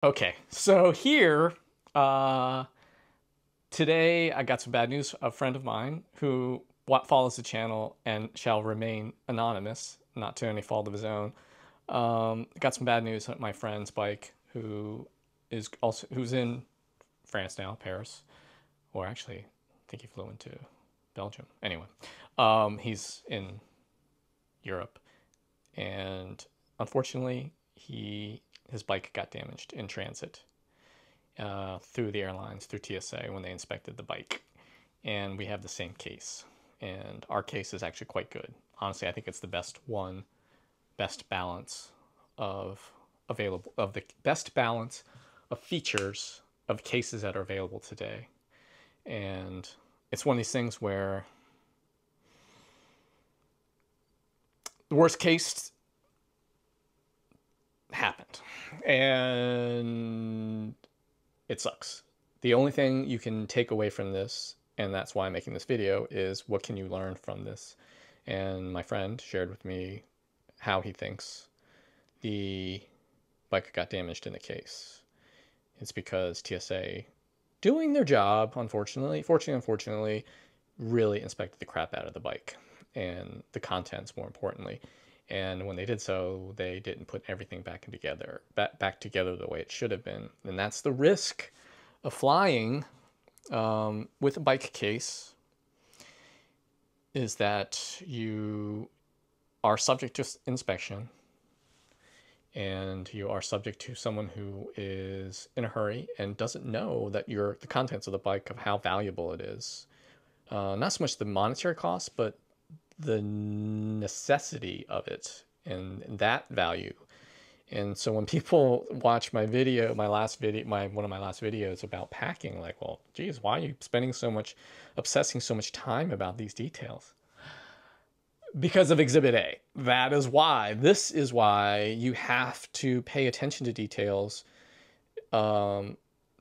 Okay, so here, uh, today I got some bad news. A friend of mine who follows the channel and shall remain anonymous, not to any fault of his own, got some bad news on my friend's bike, who's in France now, Paris, or actually, I think he flew into Belgium. Anyway, he's in Europe, and unfortunately, his bike got damaged in transit through the airlines, through TSA when they inspected the bike. And we have the same case. And our case is actually quite good. Honestly, I think it's the best balance of the best balance of features of cases that are available today. And it's one of these things where the worst case happened. And it sucks. The only thing you can take away from this, and that's why I'm making this video, is what can you learn from this? And my friend shared with me how he thinks the bike got damaged in the case. It's because TSA, doing their job, unfortunately, really inspected the crap out of the bike and the contents, more importantly. And when they did so, they didn't put everything back together the way it should have been. And that's the risk of flying with a bike case, is that you are subject to inspection, and you are subject to someone who is in a hurry and doesn't know that the contents of the bike, of how valuable it is. Not so much the monetary cost, but the necessity of it and that value. And so when people watch my video, one of my last videos about packing, like, well, geez, why are you obsessing so much time about these details? Because of Exhibit A. That is why. This is why you have to pay attention to details, to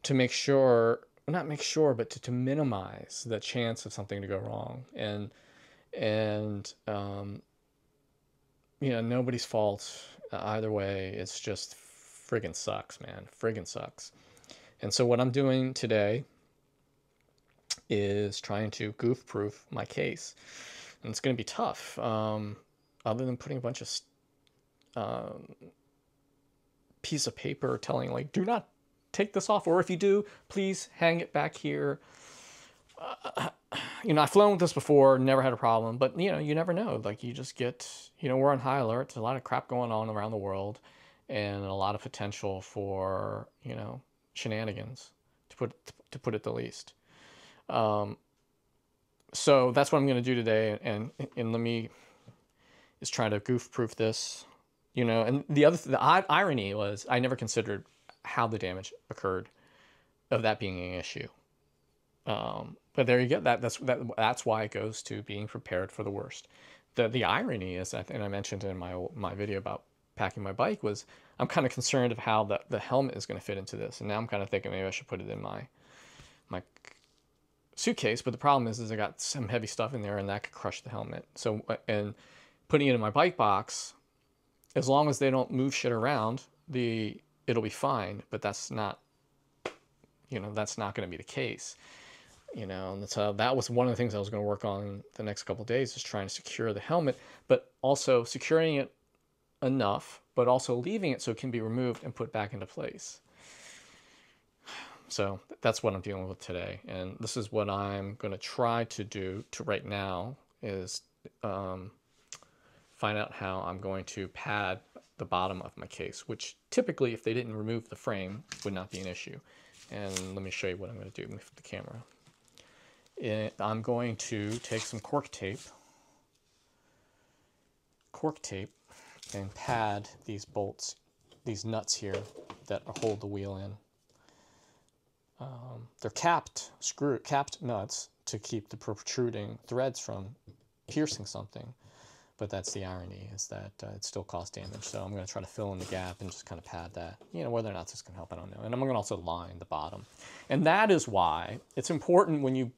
make sure, not make sure, but to minimize the chance of something to go wrong. And nobody's fault either way. It's just friggin' sucks, man. Friggin' sucks. And so what I'm doing today is trying to goof-proof my case. And it's going to be tough, other than putting a bunch of piece of paper telling, like, do not take this off, or if you do, please hang it back here. I've flown with this before, never had a problem, but you never know. Like, you just get, we're on high alert. There's a lot of crap going on around the world, and a lot of potential for, shenanigans, to put it the least. So that's what I'm going to do today, and let me is try to goof-proof this, And the irony was I never considered how the damage occurred, of that being an issue. But there you go. That's why it goes to being prepared for the worst. The irony is, and I mentioned in my video about packing my bike, was I'm kind of concerned of how the helmet is going to fit into this, and now I'm kind of thinking maybe I should put it in my suitcase. But the problem is I got some heavy stuff in there, and that could crush the helmet. So, and putting it in my bike box, as long as they don't move shit around, it'll be fine. But that's not, that's not going to be the case. And so that was one of the things I was going to work on the next couple of days, is trying to secure the helmet, but also securing it enough, but also leaving it so it can be removed and put back into place. So that's what I'm dealing with today. And this is what I'm going to try to do right now, is find out how I'm going to pad the bottom of my case, which typically, if they didn't remove the frame, would not be an issue. And let me show you what I'm going to do. Let me flip the camera. I'm going to take some cork tape, and pad these bolts, these nuts here that hold the wheel in. They're capped nuts to keep the protruding threads from piercing something. But that's the irony, is that it still caused damage. So I'm going to try to fill in the gap and just kind of pad that. Whether or not this can help, I don't know. And I'm going to also line the bottom. And that is why it's important when you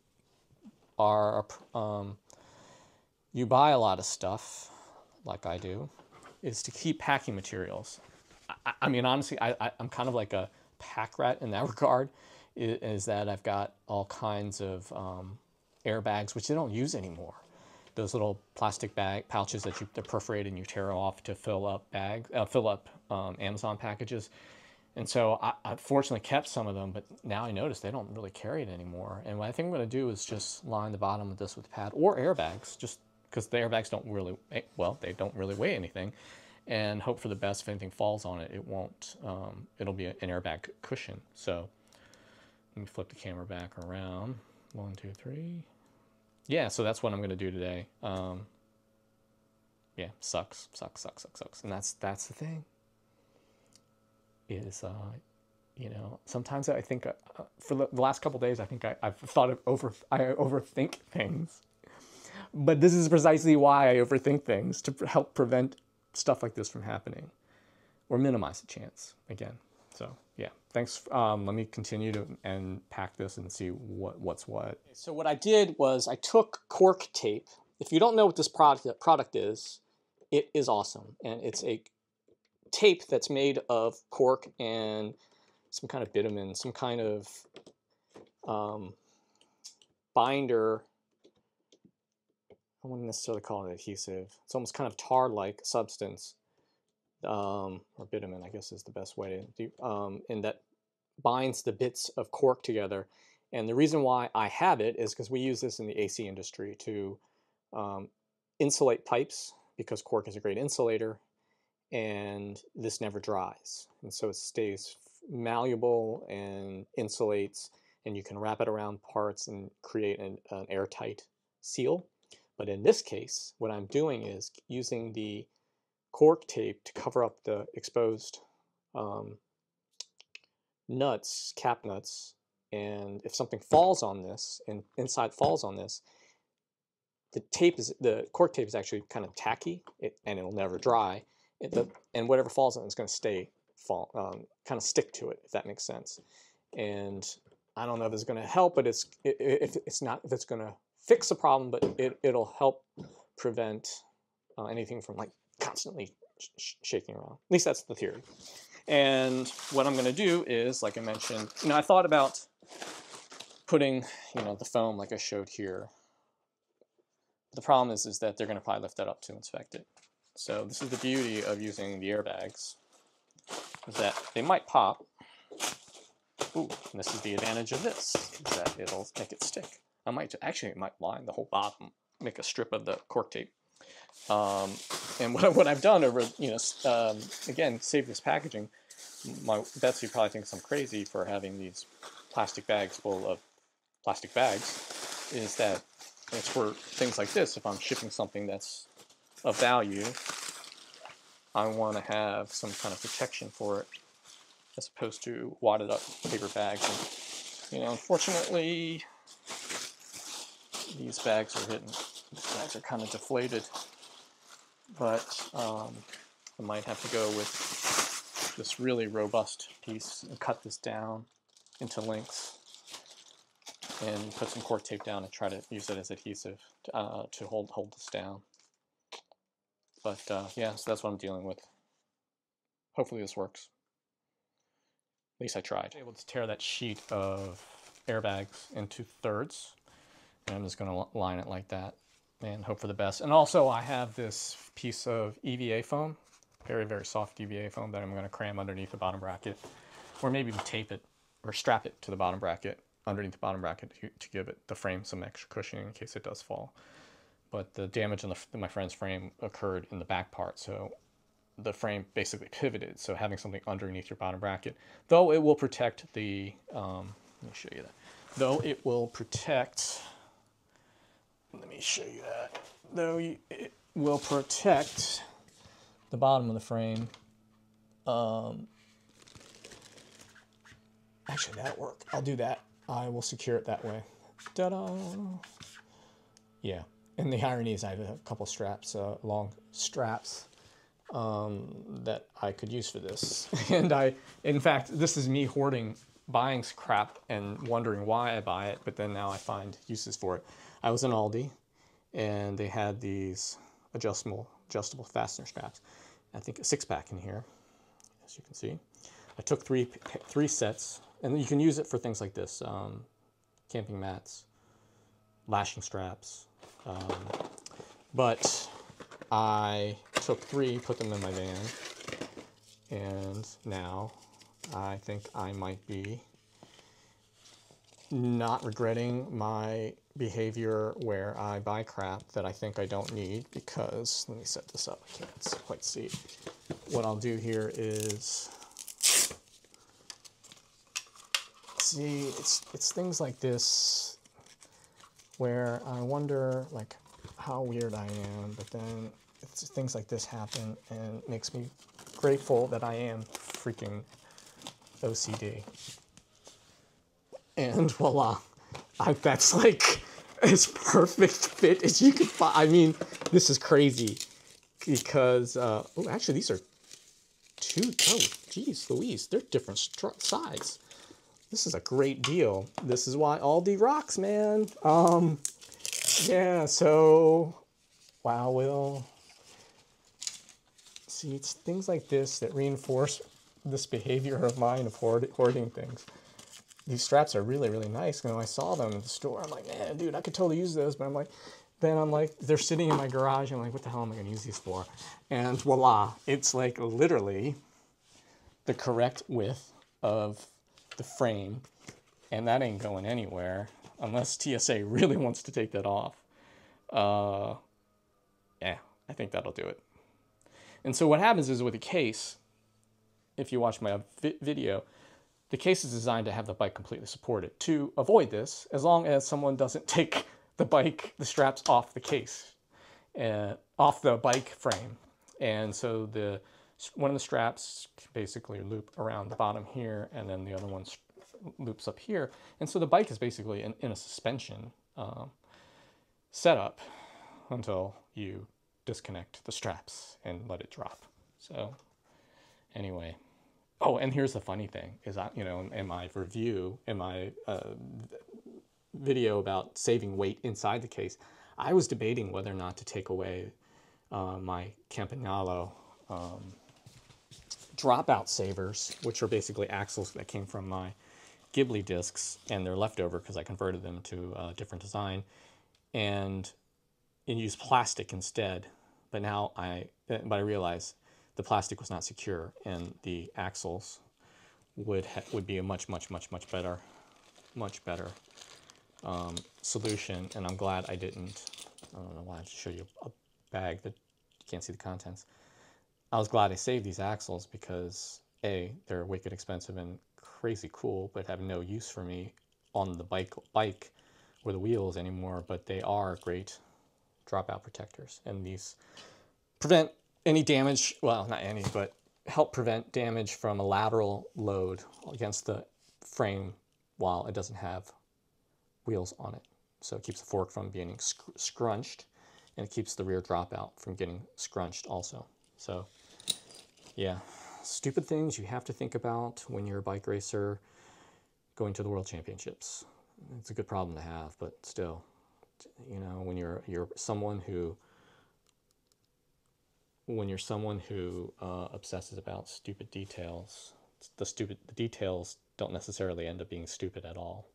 you buy a lot of stuff, like I do, is to keep packing materials. I mean, honestly, I'm kind of like a pack rat in that regard is that I've got all kinds of airbags, which they don't use anymore. Those little plastic bag pouches that they're perforated and you tear off to fill up Amazon packages. And so I fortunately kept some of them, but now I notice they don't really carry it anymore. And what I think I'm going to do is just line the bottom of this with pad or airbags, just because the airbags don't really, well, they don't really weigh anything, and hope for the best. If anything falls on it, it won't, it'll be an airbag cushion. So let me flip the camera back around. 1, 2, 3. Yeah, so that's what I'm going to do today. Yeah, sucks. And that's the thing. Is you know, sometimes I think for the last couple of days I think I've thought of I overthink things, but this is precisely why I overthink things, to help prevent stuff like this from happening or minimize the chance again. So yeah, thanks. Let me continue to pack this and see what's what. So what I did was I took cork tape. If you don't know what this product is, it is awesome, and it's a tape that's made of cork and some kind of bitumen, some kind of binder. I wouldn't necessarily call it adhesive. It's almost kind of tar-like substance, or bitumen, I guess is the best way to do, and that binds the bits of cork together. And the reason why I have it is because we use this in the AC industry to insulate pipes, because cork is a great insulator, and this never dries, and so it stays malleable and insulates, and you can wrap it around parts and create an airtight seal. But in this case, what I'm doing is using the cork tape to cover up the exposed nuts, cap nuts, and if something falls on this and inside falls on this, the cork tape is actually kind of tacky, and it'll never dry. And whatever falls on it is going to kind of stick to it, if that makes sense. And I don't know if it's going to help, but if it's going to fix the problem, but it'll help prevent anything from like constantly shaking around. At least that's the theory. And what I'm going to do is, like I mentioned, I thought about putting, the foam like I showed here. The problem is that they're going to probably lift that up to inspect it. So this is the beauty of using the airbags, is that they might pop. Ooh, and this is the advantage of this, is that it'll make it stick. It might line the whole bottom, make a strip of the cork tape. And what I've done over, again, save this packaging. My Betsy probably thinks I'm crazy for having these plastic bags full of plastic bags, is that it's for things like this. If I'm shipping something that's of value, I want to have some kind of protection for it, as opposed to wadded up paper bags. And unfortunately, these bags are kind of deflated. But I might have to go with this really robust piece and cut this down into lengths and put some cork tape down and try to use it as adhesive to hold this down. But yeah, so that's what I'm dealing with. Hopefully this works. At least I tried. I was able to tear that sheet of airbags into thirds, and I'm just going to line it like that and hope for the best. And also I have this piece of EVA foam, very, very soft EVA foam, that I'm going to cram underneath the bottom bracket, or maybe even tape it or strap it to the bottom bracket, underneath the bottom bracket, to give the frame some extra cushioning in case it does fall. But the damage on my friend's frame occurred in the back part, so the frame basically pivoted. So having something underneath your bottom bracket, though it will protect the, let me show you that. Though it will protect, let me show you that. Though it will protect the bottom of the frame. Actually, that'll work. I'll do that. I will secure it that way. Ta-da! Yeah. And the irony is I have a couple straps, long straps, that I could use for this. And in fact, this is me buying crap and wondering why I buy it, but then now I find uses for it. I was in Aldi, and they had these adjustable fastener straps. I think a 6-pack in here, as you can see. I took three sets, and you can use it for things like this, camping mats, lashing straps, but I took 3, put them in my van, and now I think I might be not regretting my behavior where I buy crap that I think I don't need, because, let me set this up, I can't quite see. What I'll do here is, see, it's things like this where I wonder like how weird I am, but then it's things like this happen and it makes me grateful that I am freaking OCD. And voila, that's like as perfect fit as you could find. I mean, this is crazy because, oh, actually these are oh, geez Louise, they're different sides. This is a great deal. This is why Aldi rocks, man. Yeah, so, wow, Will. See, it's things like this that reinforce this behavior of mine of hoarding things. These straps are really, really nice. You know, I saw them at the store. I'm like, man, dude, I could totally use those. But then I'm like, they're sitting in my garage. I'm like, what the hell am I going to use these for? And voila, it's like literally the correct width of the frame. And that ain't going anywhere unless TSA really wants to take that off. Yeah, I think that'll do it. And so what happens is with the case, if you watch my video, the case is designed to have the bike completely supported. To avoid this, as long as someone doesn't take the straps off the case, off the bike frame. And so one of the straps basically loop around the bottom here, and then the other one loops up here. And so the bike is basically in a suspension setup until you disconnect the straps and let it drop. So anyway. Oh, and here's the funny thing is, in my review, in my video about saving weight inside the case, I was debating whether or not to take away my Campagnolo dropout savers, which are basically axles that came from my Ghibli discs, and they're leftover because I converted them to a different design, and use plastic instead. But now I realized the plastic was not secure, and the axles would be a much better solution. And I'm glad I didn't. I don't know why I have to show you a bag that you can't see the contents. I was glad I saved these axles because A, they're wicked expensive and crazy cool, but have no use for me on the bike or the wheels anymore. But they are great dropout protectors, and these prevent any damage, well, not any, but help prevent damage from a lateral load against the frame while it doesn't have wheels on it. So it keeps the fork from being scrunched, and it keeps the rear dropout from getting scrunched also. So yeah, stupid things you have to think about when you're a bike racer going to the World Championships. It's a good problem to have, but still, when you're someone who obsesses about stupid details, the details don't necessarily end up being stupid at all.